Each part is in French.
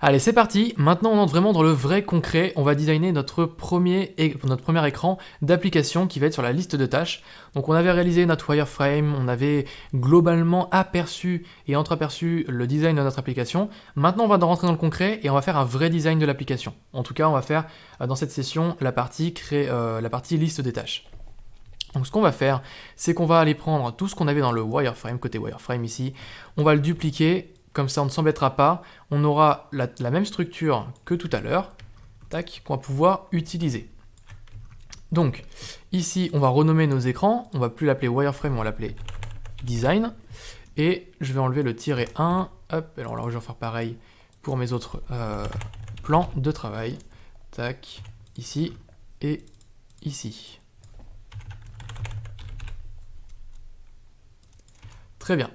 Allez, c'est parti. Maintenant, on entre vraiment dans le vrai concret. On va designer notre premier écran d'application qui va être sur la liste de tâches. Donc, on avait réalisé notre wireframe, on avait globalement aperçu et entreaperçu le design de notre application. Maintenant, on va rentrer dans le concret et on va faire un vrai design de l'application. En tout cas, on va faire dans cette session la partie liste des tâches. Donc ce qu'on va faire, c'est qu'on va aller prendre tout ce qu'on avait dans le wireframe, côté wireframe ici, on va le dupliquer, comme ça on ne s'embêtera pas, on aura la même structure que tout à l'heure, tac, qu'on va pouvoir utiliser. Donc ici on va renommer nos écrans, on va plus l'appeler wireframe, on va l'appeler design, et je vais enlever le tiret 1, hop, alors là je vais faire pareil pour mes autres plans de travail, tac, ici et ici. Très bien.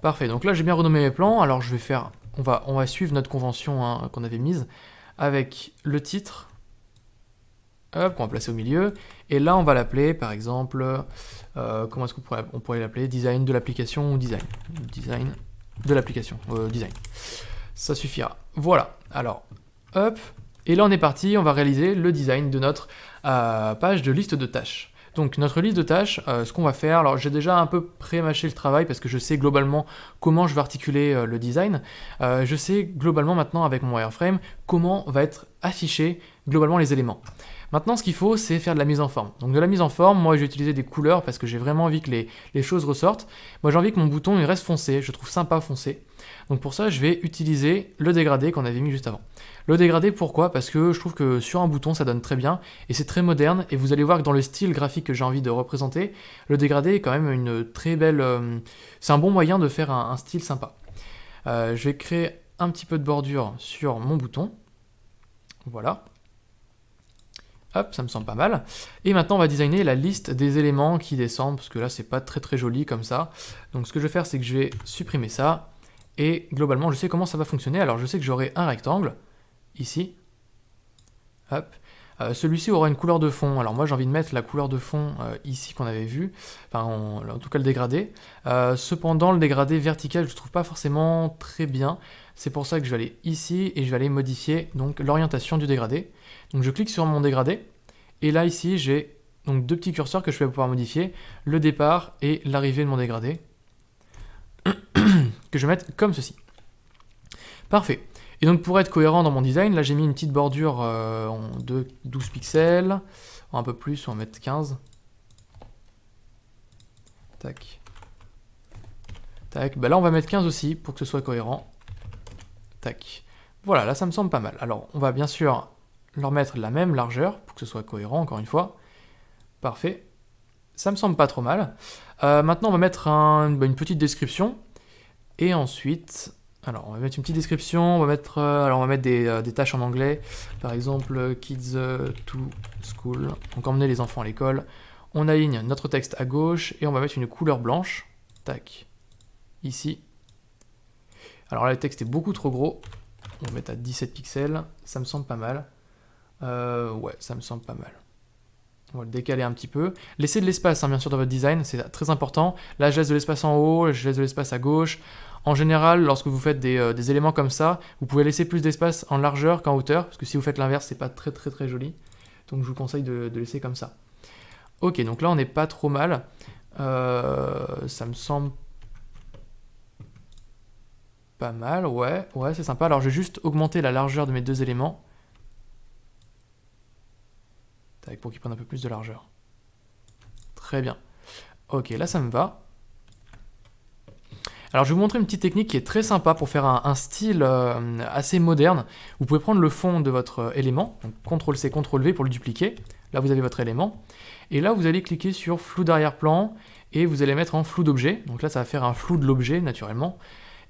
Parfait, donc là j'ai bien renommé mes plans, alors je vais faire, on va suivre notre convention qu'on avait mise, avec le titre, hop, qu'on va placer au milieu, et là on va l'appeler par exemple, comment est-ce qu'on pourrait l'appeler, design de l'application ou design de l'application, design, ça suffira. Voilà, alors, hop, et là on est parti, on va réaliser le design de notre page de liste de tâches. Donc notre liste de tâches, ce qu'on va faire, alors j'ai déjà un peu pré-mâché le travail parce que je sais globalement comment je vais articuler le design. Je sais globalement maintenant avec mon wireframe comment va être affiché globalement les éléments. Maintenant ce qu'il faut c'est faire de la mise en forme. Donc de la mise en forme, moi je vais utiliser des couleurs parce que j'ai vraiment envie que les choses ressortent. Moi j'ai envie que mon bouton il reste foncé, je trouve sympa foncé. Donc pour ça je vais utiliser le dégradé qu'on avait mis juste avant. Le dégradé, pourquoi? Parce que je trouve que sur un bouton, ça donne très bien, et c'est très moderne, et vous allez voir que dans le style graphique que j'ai envie de représenter, le dégradé est quand même une très belle... c'est un bon moyen de faire un style sympa. Je vais créer un petit peu de bordure sur mon bouton. Voilà. Hop, ça me semble pas mal. Et maintenant, on va designer la liste des éléments qui descendent, parce que là, c'est pas très très joli comme ça. Donc ce que je vais faire, c'est que je vais supprimer ça, et globalement, je sais comment ça va fonctionner. Alors je sais que j'aurai un rectangle, ici, hop, celui-ci aura une couleur de fond, alors moi j'ai envie de mettre la couleur de fond ici qu'on avait vu, enfin en tout cas le dégradé, cependant le dégradé vertical je trouve pas forcément très bien, c'est pour ça que je vais aller ici et je vais aller modifier donc l'orientation du dégradé, donc je clique sur mon dégradé, et là ici j'ai donc deux petits curseurs que je vais pouvoir modifier, le départ et l'arrivée de mon dégradé, que je vais mettre comme ceci. Parfait. Et donc pour être cohérent dans mon design, là j'ai mis une petite bordure de 12 pixels, un peu plus, on va mettre 15. Tac. Tac, bah là on va mettre 15 aussi pour que ce soit cohérent. Tac. Voilà, là ça me semble pas mal. Alors on va bien sûr leur mettre la même largeur pour que ce soit cohérent encore une fois. Parfait. Ça me semble pas trop mal. Maintenant on va mettre une petite description. Et ensuite... Alors, on va mettre une petite description, on va mettre des tâches en anglais, par exemple, kids to school, donc emmener les enfants à l'école. On aligne notre texte à gauche et on va mettre une couleur blanche, tac, ici. Alors là, le texte est beaucoup trop gros, on va mettre à 17 pixels, ça me semble pas mal. Ouais, ça me semble pas mal. On va le décaler un petit peu. Laissez de l'espace, bien sûr, dans votre design, c'est très important. Là, je laisse de l'espace en haut, je laisse de l'espace à gauche. En général, lorsque vous faites des éléments comme ça, vous pouvez laisser plus d'espace en largeur qu'en hauteur, parce que si vous faites l'inverse, c'est pas très très très joli. Donc je vous conseille de laisser comme ça. Ok, donc là on n'est pas trop mal. Ça me semble pas mal, ouais c'est sympa. Alors je vais juste augmenter la largeur de mes deux éléments. Tac, pour qu'ils prennent un peu plus de largeur. Très bien. Ok, là ça me va. Alors je vais vous montrer une petite technique qui est très sympa pour faire un style assez moderne. Vous pouvez prendre le fond de votre élément, donc CTRL-C, CTRL-V pour le dupliquer. Là vous avez votre élément. Et là vous allez cliquer sur flou d'arrière-plan et vous allez mettre en flou d'objet. Donc là ça va faire un flou de l'objet naturellement.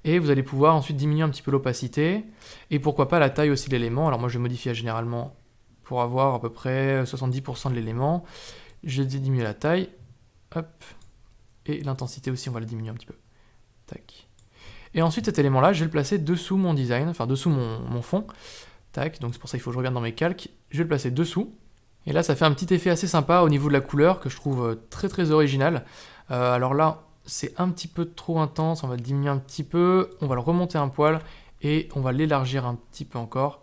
Et vous allez pouvoir ensuite diminuer un petit peu l'opacité. Et pourquoi pas la taille aussi de l'élément. Alors moi je vais modifier généralement pour avoir à peu près 70% de l'élément. Je vais diminuer la taille. Hop. Et l'intensité aussi on va le diminuer un petit peu. Tac. Et ensuite cet élément là je vais le placer dessous mon design, enfin dessous mon fond. Tac, donc c'est pour ça qu'il faut que je regarde dans mes calques. Je vais le placer dessous. Et là ça fait un petit effet assez sympa au niveau de la couleur que je trouve très très original. Alors là c'est un petit peu trop intense, on va le diminuer un petit peu, on va le remonter un poil et on va l'élargir un petit peu encore.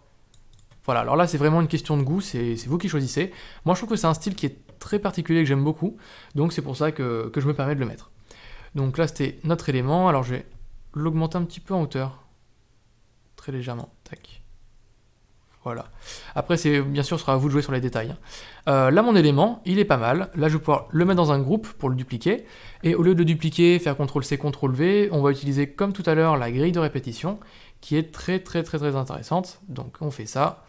Voilà, alors là c'est vraiment une question de goût, c'est vous qui choisissez. Moi je trouve que c'est un style qui est très particulier, que j'aime beaucoup, donc c'est pour ça que je me permets de le mettre. Donc là c'était notre élément, alors je vais l'augmenter un petit peu en hauteur, très légèrement, tac. Voilà. Après, bien sûr, ce sera à vous de jouer sur les détails. Là, mon élément, il est pas mal. Là, je vais pouvoir le mettre dans un groupe pour le dupliquer. Et au lieu de le dupliquer, faire CTRL-C, CTRL-V, on va utiliser, comme tout à l'heure, la grille de répétition, qui est très intéressante. Donc, on fait ça.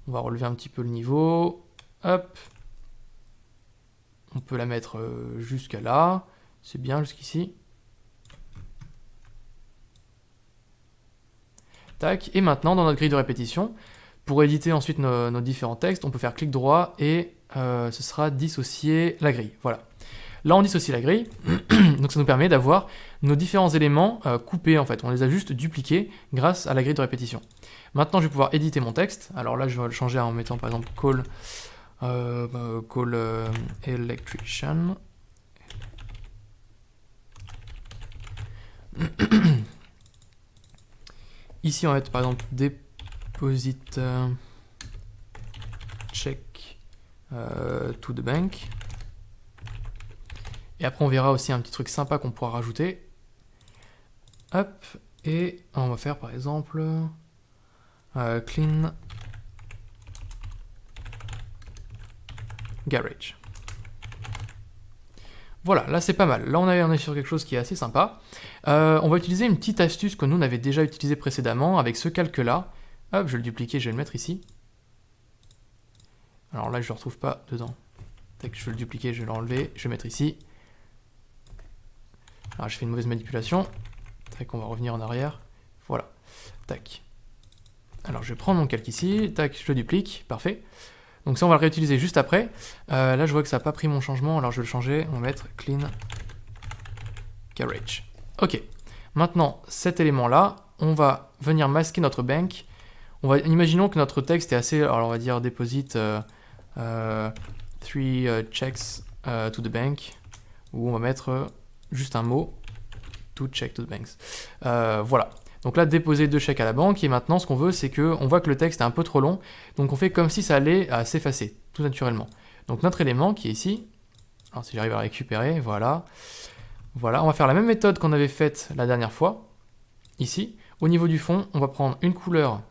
On va relever un petit peu le niveau. Hop. On peut la mettre jusqu'à là. C'est bien, jusqu'ici. Tac. Et maintenant, dans notre grille de répétition, pour éditer ensuite nos différents textes, on peut faire clic droit et ce sera dissocier la grille. Voilà. Là, on dissocie la grille, donc ça nous permet d'avoir nos différents éléments coupés en fait. On les a juste dupliqués grâce à la grille de répétition. Maintenant, je vais pouvoir éditer mon texte. Alors là, je vais le changer en mettant par exemple call electrician. Ici, on va mettre par exemple deposit check to the bank. Et après, on verra aussi un petit truc sympa qu'on pourra rajouter. Hop, et on va faire par exemple clean garage. Voilà, là c'est pas mal. Là on est sur quelque chose qui est assez sympa. On va utiliser une petite astuce que nous on avait déjà utilisée précédemment avec ce calque-là. Hop, je vais le dupliquer, je vais le mettre ici. Alors là je ne le retrouve pas dedans. Tac, je vais le dupliquer, je vais l'enlever, je vais le mettre ici. Alors je fais une mauvaise manipulation. Tac, on va revenir en arrière. Voilà. Tac. Alors je vais prendre mon calque ici. Tac, je le duplique. Parfait. Donc ça on va le réutiliser juste après. Là je vois que ça n'a pas pris mon changement, alors je vais le changer. On va mettre clean garage. Ok. Maintenant cet élément là, on va venir masquer notre bank. Imaginons que notre texte est assez, alors on va dire deposit 3 checks to the bank, où on va mettre juste un mot, to check to the banks. Voilà. Donc là, déposer 2 chèques à la banque, et maintenant ce qu'on veut, c'est qu'on voit que le texte est un peu trop long, donc on fait comme si ça allait à s'effacer, tout naturellement. Donc notre élément qui est ici, alors si j'arrive à récupérer, voilà. Voilà, on va faire la même méthode qu'on avait faite la dernière fois, ici. Au niveau du fond, on va prendre une couleur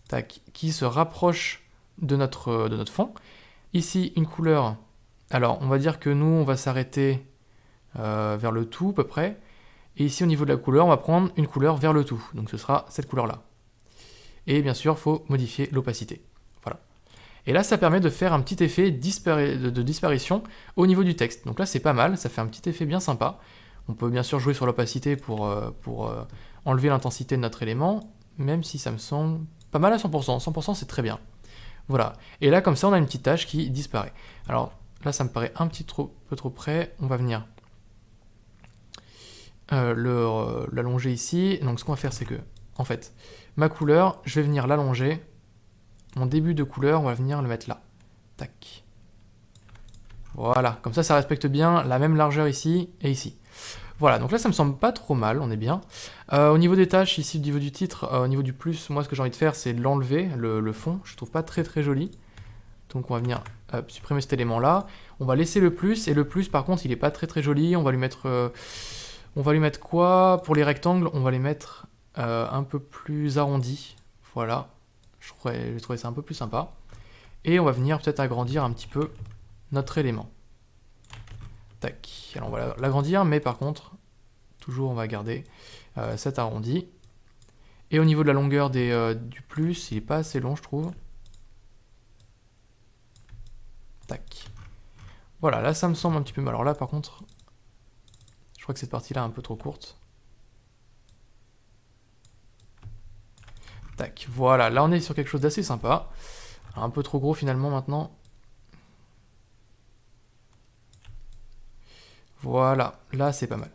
tac, qui se rapproche de notre fond. Ici, une couleur, alors on va dire que nous, on va s'arrêter vers le tout à peu près. Et ici, au niveau de la couleur, on va prendre une couleur vers le tout. Donc ce sera cette couleur-là. Et bien sûr, il faut modifier l'opacité. Voilà. Et là, ça permet de faire un petit effet de disparition au niveau du texte. Donc là, c'est pas mal, ça fait un petit effet bien sympa. On peut bien sûr jouer sur l'opacité pour enlever l'intensité de notre élément, même si ça me semble pas mal à 100%. 100%, c'est très bien. Voilà. Et là, comme ça, on a une petite tache qui disparaît. Alors là, ça me paraît un petit peu trop près. On va venir l'allonger ici. Donc ce qu'on va faire, c'est que, en fait, ma couleur, je vais venir l'allonger. Mon début de couleur, on va venir le mettre là. Tac. Voilà, comme ça respecte bien la même largeur ici et ici. Voilà, donc là, ça me semble pas trop mal, on est bien. Au niveau des tâches, ici, au niveau du titre, au niveau du plus, moi, ce que j'ai envie de faire, c'est de l'enlever, le fond. Je trouve pas très joli. Donc on va venir supprimer cet élément-là. On va laisser le plus, et le plus, par contre, il est pas très joli. On va lui mettre... quoi? Pour les rectangles, on va les mettre un peu plus arrondis. Voilà. J'ai trouvé ça un peu plus sympa. Et on va venir peut-être agrandir un petit peu notre élément. Tac. Alors on va l'agrandir, mais par contre, toujours on va garder cet arrondi. Et au niveau de la longueur du plus, il n'est pas assez long, je trouve. Tac. Voilà, là ça me semble un petit peu mal. Alors là, par contre... Je crois que cette partie-là est un peu trop courte. Tac, voilà, là on est sur quelque chose d'assez sympa. Alors, un peu trop gros finalement maintenant. Voilà, là c'est pas mal.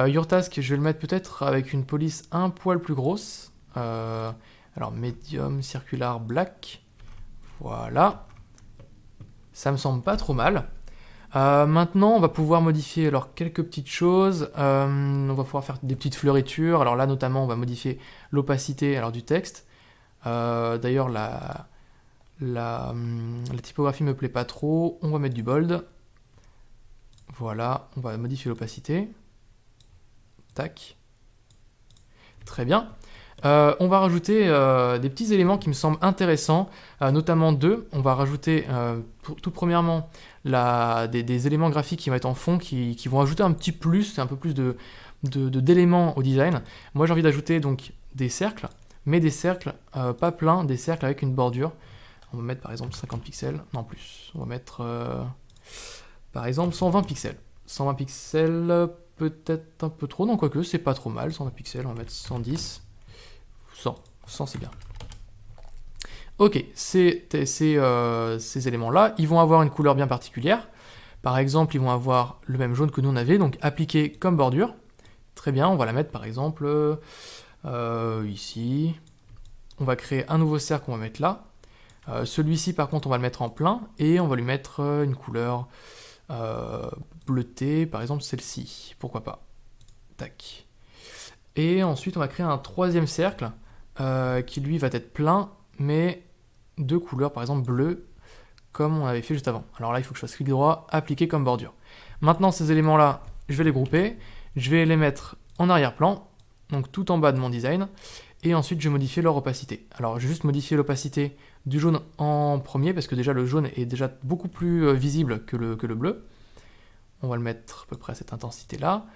Your Task, je vais le mettre peut-être avec une police un poil plus grosse. Alors medium, circular, black. Voilà. Ça me semble pas trop mal. Maintenant, on va pouvoir modifier alors quelques petites choses. On va pouvoir faire des petites fleuritures. Alors là, notamment, on va modifier l'opacité alors du texte. D'ailleurs, la typographie me plaît pas trop. On va mettre du bold. Voilà, on va modifier l'opacité. Tac. Très bien. On va rajouter des petits éléments qui me semblent intéressants, notamment deux. On va rajouter tout premièrement des éléments graphiques qui vont être en fond, qui vont ajouter un petit plus, un peu plus d'éléments au design. Moi j'ai envie d'ajouter donc des cercles, mais des cercles pas pleins, des cercles avec une bordure. On va mettre par exemple 50 pixels, non plus. On va mettre par exemple 120 pixels. 120 pixels, peut-être un peu trop, non quoique c'est pas trop mal, 120 pixels, on va mettre 110. 100 c'est bien. Ok, ces éléments-là, ils vont avoir une couleur bien particulière. Par exemple, ils vont avoir le même jaune que nous on avait, donc appliqué comme bordure. Très bien, on va la mettre par exemple ici. On va créer un nouveau cercle qu'on va mettre là. Celui-ci par contre on va le mettre en plein et on va lui mettre une couleur bleutée, par exemple celle-ci, pourquoi pas. Tac. Et ensuite on va créer un troisième cercle qui lui va être plein, mais de couleur par exemple bleu, comme on avait fait juste avant. Alors là il faut que je fasse clic droit, appliquer comme bordure. Maintenant ces éléments là, je vais les grouper, je vais les mettre en arrière-plan, donc tout en bas de mon design, et ensuite je vais modifier leur opacité. Alors je vais juste modifier l'opacité du jaune en premier, parce que déjà le jaune est déjà beaucoup plus visible que le bleu. On va le mettre à peu près à cette intensité là.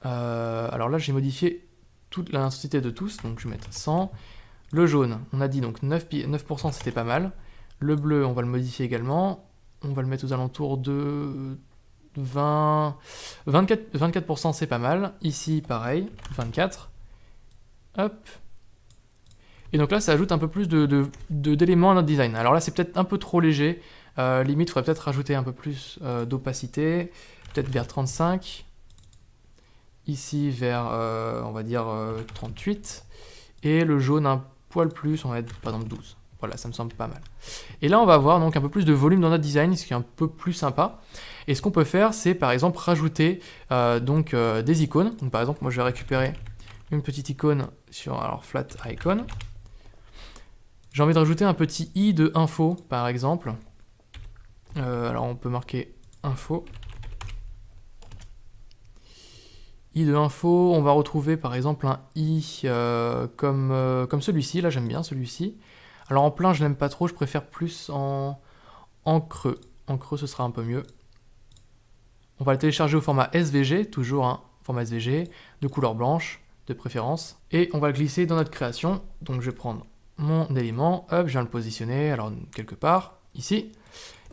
Alors là j'ai modifié toute l'intensité de tous, donc je vais mettre 100. Le jaune, on a dit donc 9% c'était pas mal. Le bleu, on va le modifier également. On va le mettre aux alentours de 24% c'est pas mal. Ici, pareil, 24. Hop. Et donc là, ça ajoute un peu plus d'éléments à notre design. Alors là, c'est peut-être un peu trop léger. Limite, il faudrait peut-être rajouter un peu plus d'opacité. Peut-être vers 35. Ici vers, on va dire, 38. Et le jaune un poil plus, on va mettre par exemple 12. Voilà, ça me semble pas mal. Et là, on va avoir donc un peu plus de volume dans notre design, ce qui est un peu plus sympa. Et ce qu'on peut faire, c'est par exemple rajouter des icônes. Donc par exemple, moi je vais récupérer une petite icône sur alors flat icon. J'ai envie de rajouter un petit i de info, par exemple. Alors on peut marquer info. I de info, on va retrouver par exemple un i comme celui-ci, là j'aime bien celui-ci. Alors en plein je n'aime pas trop, je préfère plus en creux. En creux ce sera un peu mieux. On va le télécharger au format SVG, toujours un format SVG, de couleur blanche, de préférence. Et on va le glisser dans notre création. Donc je vais prendre mon élément, hop, je viens le positionner, alors quelque part, ici.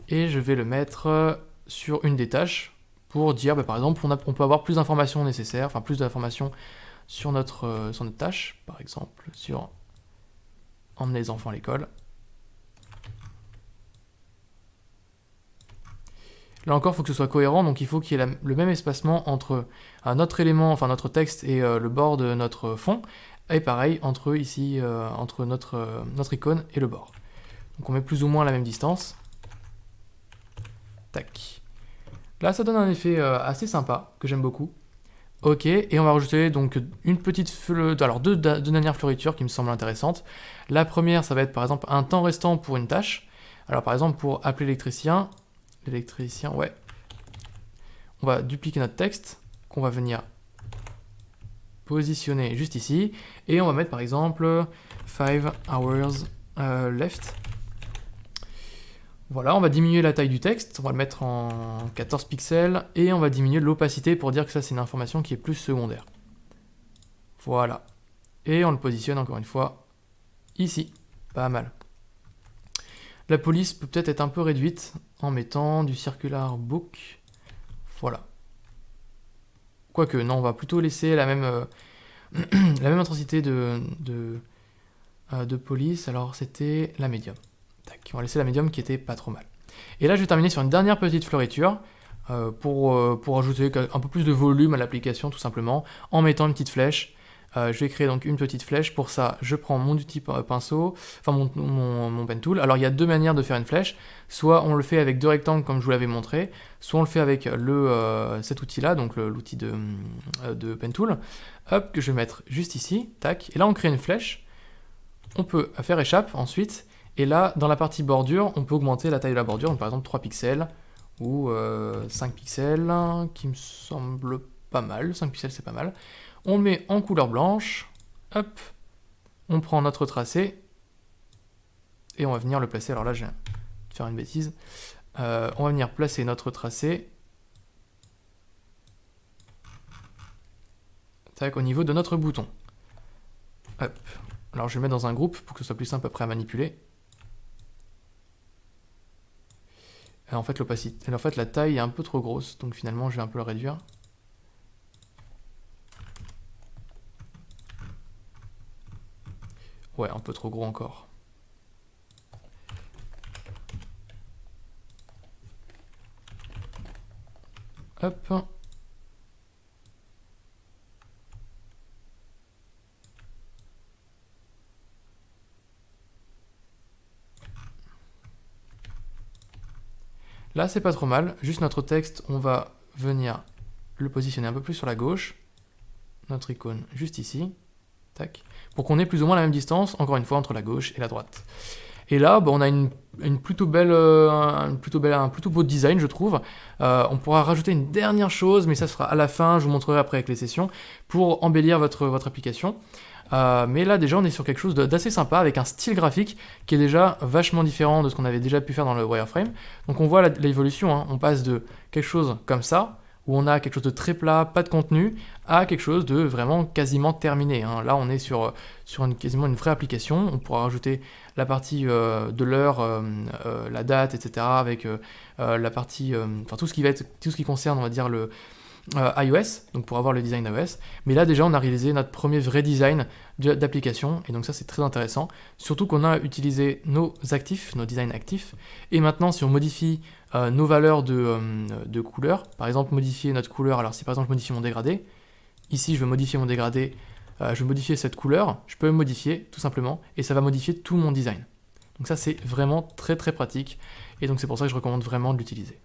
Et je vais le mettre sur une des tâches pour dire, par exemple, on peut avoir plus d'informations nécessaires, enfin plus d'informations sur notre tâche, par exemple, sur emmener les enfants à l'école. Là encore, il faut que ce soit cohérent, donc il faut qu'il y ait le même espacement entre notre élément, enfin notre texte et le bord de notre fond, et pareil entre ici, entre notre icône et le bord. Donc on met plus ou moins la même distance. Tac. Là, ça donne un effet assez sympa, que j'aime beaucoup. Ok, et on va rajouter donc une petite deux dernières fleuritures qui me semblent intéressantes. La première, ça va être par exemple un temps restant pour une tâche. Alors par exemple, pour appeler l'électricien, ouais. On va dupliquer notre texte, qu'on va venir positionner juste ici, et on va mettre par exemple 5 hours left. Voilà, on va diminuer la taille du texte, on va le mettre en 14 pixels, et on va diminuer l'opacité pour dire que ça c'est une information qui est plus secondaire. Voilà. Et on le positionne encore une fois ici. Pas mal. La police peut peut-être être un peu réduite en mettant du circular book. Voilà. Quoique, non, on va plutôt laisser la même intensité de police. Alors c'était la médium. On va laisser la médium qui était pas trop mal. Et là, je vais terminer sur une dernière petite fleuriture pour ajouter un peu plus de volume à l'application, tout simplement, en mettant une petite flèche Je vais créer donc une petite flèche. Pour ça, je prends mon outil pinceau, enfin mon pen tool. Alors il y a deux manières de faire une flèche. Soit on le fait avec deux rectangles comme je vous l'avais montré, soit on le fait avec cet outil-là, donc l'outil de pen tool. Hop, que je vais mettre juste ici, tac. Et là on crée une flèche. On peut faire échappe ensuite. Et là, dans la partie bordure, on peut augmenter la taille de la bordure. Donc par exemple 3 pixels ou 5 pixels, qui me semble pas mal. 5 pixels c'est pas mal. On le met en couleur blanche, hop, on prend notre tracé, et on va venir le placer, alors là je viens de faire une bêtise, on va venir placer notre tracé, tac, au niveau de notre bouton. Hop, alors je vais le mettre dans un groupe pour que ce soit plus simple après à manipuler. Et en fait l'opacité, en fait la taille est un peu trop grosse, donc finalement je vais un peu le réduire. Ouais, un peu trop gros encore. Hop. Là, c'est pas trop mal. Juste notre texte, on va venir le positionner un peu plus sur la gauche. Notre icône juste ici. Tac. Pour qu'on ait plus ou moins la même distance, encore une fois, entre la gauche et la droite. Et là, on a une plutôt belle, un plutôt beau design, je trouve. On pourra rajouter une dernière chose, mais ça sera à la fin, je vous montrerai après avec les sessions, pour embellir votre application. Mais là, déjà, on est sur quelque chose d'assez sympa, avec un style graphique qui est déjà vachement différent de ce qu'on avait déjà pu faire dans le wireframe. Donc on voit l'évolution, hein. On passe de quelque chose comme ça, où on a quelque chose de très plat, pas de contenu, à quelque chose de vraiment quasiment terminé, hein. Là, on est sur quasiment une vraie application. On pourra rajouter la partie de l'heure, la date, etc., avec la partie, enfin tout ce qui concerne, on va dire, le iOS, donc pour avoir le design iOS. Mais là, déjà, on a réalisé notre premier vrai design d'application, et donc ça, c'est très intéressant. Surtout qu'on a utilisé nos actifs, nos designs actifs, et maintenant, si on modifie nos valeurs de couleur, par exemple, modifier notre couleur, alors si par exemple je modifie mon dégradé, ici, je veux modifier mon dégradé, je veux modifier cette couleur, je peux le modifier, tout simplement, et ça va modifier tout mon design. Donc ça, c'est vraiment très très pratique, et donc c'est pour ça que je recommande vraiment de l'utiliser.